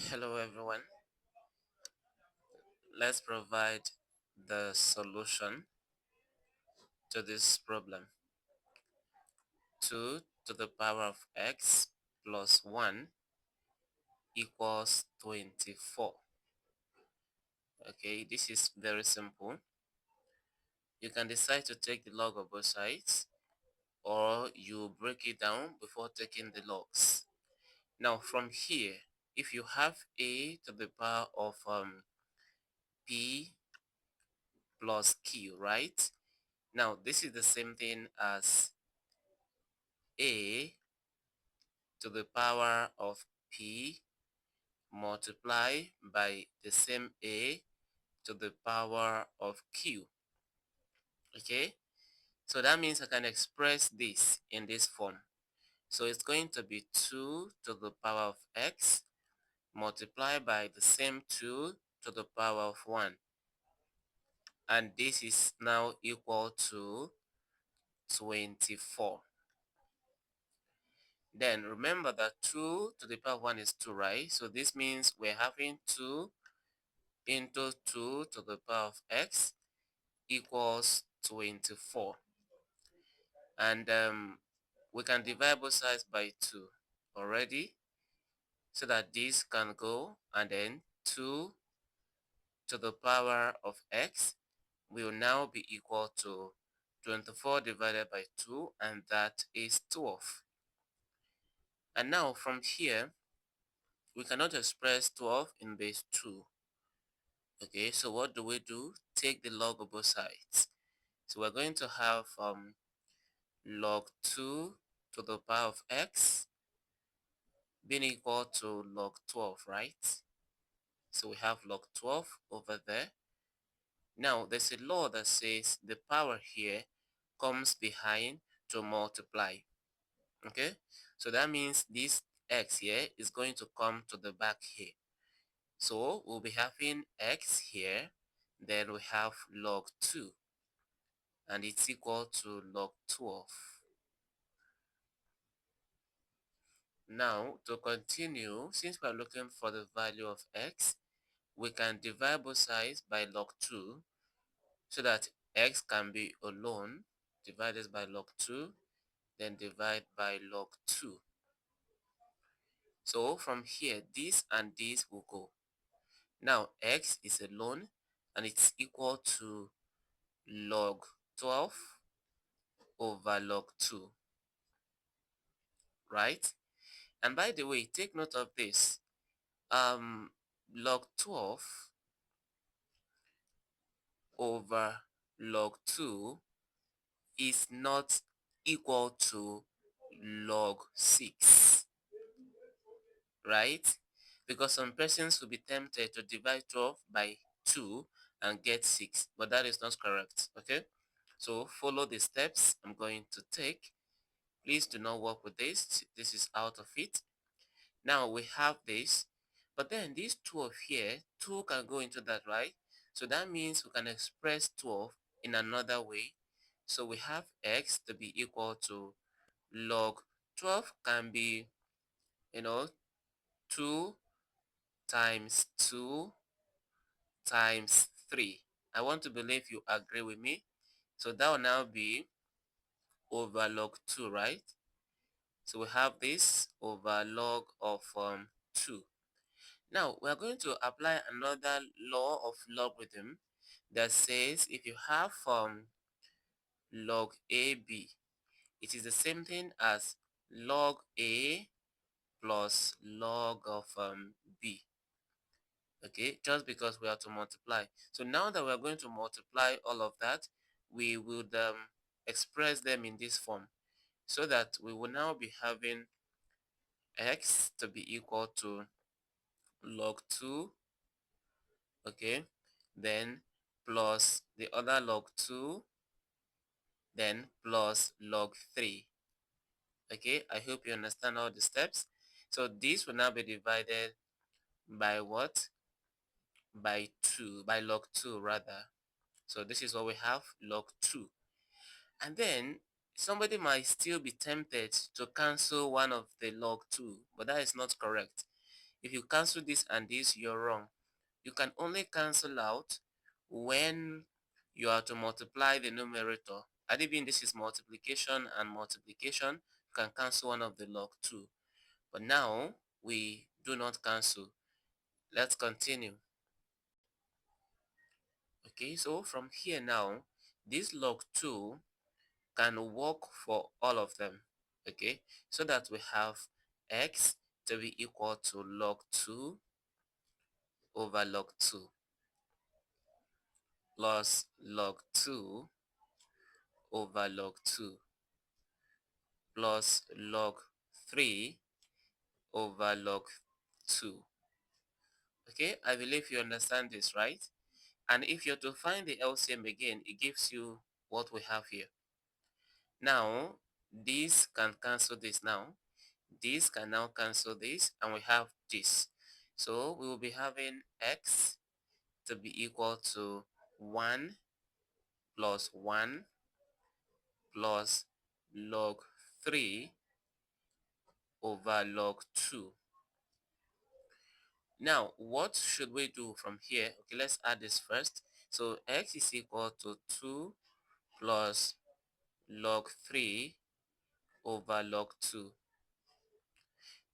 Hello everyone. Let's provide the solution to this problem. 2 to the power of x plus 1 equals 24. Okay, this is very simple. You can decide to take the log of both sides, or you break it down before taking the logs. Now from here, if you have a to the power of p plus q, right? Now this is the same thing as a to the power of p multiply by the same a to the power of q. Okay, so that means I can express this in this form. So it's going to be 2 to the power of x multiplied by the same 2 to the power of 1, and this is now equal to 24. Then remember that 2 to the power of 1 is 2, right? So this means we're having 2 into 2 to the power of x equals 24. And we can divide both sides by 2 already, so that this can go, and then 2 to the power of x will now be equal to 24 divided by 2, and that is 12. And now from here, we cannot express 12 in base 2. Okay, so what do? Take the log of both sides. So we're going to have log 2 to the power of x being equal to log 12, right? So we have log 12 over there. Now there's a law that says the power here comes behind to multiply. Okay, so that means this x here is going to come to the back here. So we'll be having x here, then we have log 2, and it's equal to log 12. Now, to continue, since we're looking for the value of x, we can divide both sides by log 2, so that x can be alone. Divide this by log 2, then divide by log 2. So from here, this and this will go. Now, x is alone, and it's equal to log 12 over log 2, right? And by the way, take note of this. Log 12 over log 2 is not equal to log 6, right? Because some persons will be tempted to divide 12 by 2 and get 6, but that is not correct. Okay, so follow the steps I'm going to take. Please do not work with this. This is out of it. Now we have this, but then this 12 here, 2 can go into that, right? So that means we can express 12 in another way. So we have x to be equal to log 12 can be, you know, 2 times 2 times 3. I want to believe you agree with me. So that will now be over log 2, right? So we have this over log of 2. Now we are going to apply another law of logarithm that says if you have log AB, it is the same thing as log A plus log of B. Okay, just because we have to multiply. So now that we are going to multiply all of that, we would express them in this form, so that we will now be having x to be equal to log 2, okay, then plus the other log 2, then plus log 3. Okay, I hope you understand all the steps. So this will now be divided by what? By 2, by log 2 rather. So this is what we have, log 2. And then somebody might still be tempted to cancel one of the log 2, but that is not correct. If you cancel this and this, you're wrong. You can only cancel out when you are to multiply the numerator. Had it been this is multiplication and multiplication, you can cancel one of the log 2. But now we do not cancel. Let's continue. Okay, so from here now, this log 2 can work for all of them. Okay, so that we have x to be equal to log 2 over log 2 plus log 2 over log 2 plus log 3 over log 2. Okay, I believe you understand this, right? And if you're to find the LCM again, it gives you what we have here. Now, this can cancel this now. This can now cancel this, and we have this. So we will be having x to be equal to 1 plus 1 plus log 3 over log 2. Now, what should we do from here? Okay, let's add this first. So x is equal to 2 plus log 3 over log 2.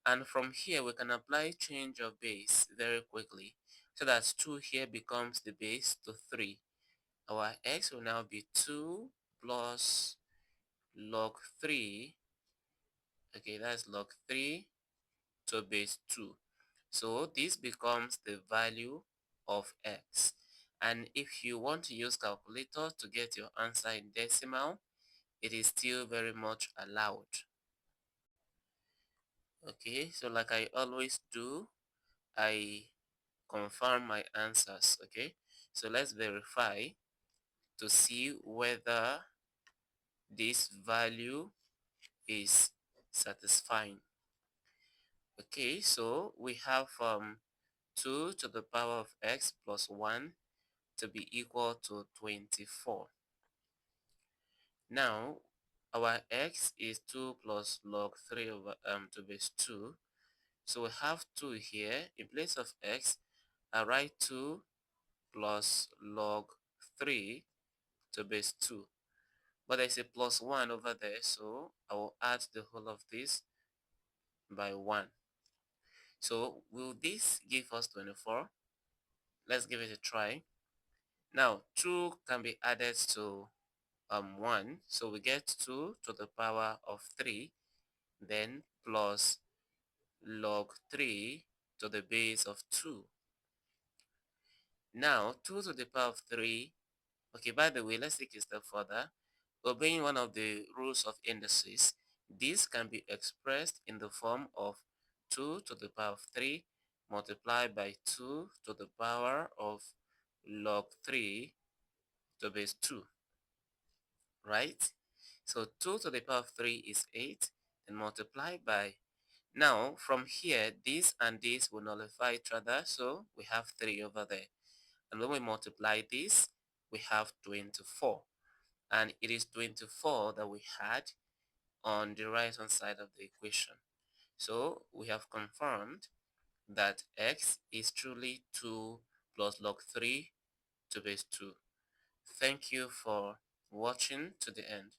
And from here, we can apply change of base very quickly. So that 2 here becomes the base to 3. Our x will now be 2 plus log 3. Okay, that's log 3 to base 2. So this becomes the value of x. And if you want to use calculator to get your answer in decimal, it is still very much allowed. Okay, so like I always do, I confirm my answers. Okay, so let's verify to see whether this value is satisfying. Okay, so we have 2 to the power of x plus 1 to be equal to 24. Now, our x is 2 plus log 3 over to base 2. So we have 2 here. In place of x, I write 2 plus log 3 to base 2. But there's a plus 1 over there, so I will add the whole of this by 1. So will this give us 24? Let's give it a try. Now, 2 can be added to 1, so we get 2 to the power of 3, then plus log 3 to the base of 2. Now, 2 to the power of 3, okay, by the way, let's take a step further. Obeying one of the rules of indices, this can be expressed in the form of 2 to the power of 3 multiplied by 2 to the power of log 3 to base 2, right? So 2 to the power of 3 is 8, and multiplied by, now from here, this and this will nullify each other, so we have 3 over there. And when we multiply this, we have 24. And it is 24 that we had on the right hand side of the equation. So we have confirmed that x is truly 2 plus log 3 to base 2. Thank you for watching to the end.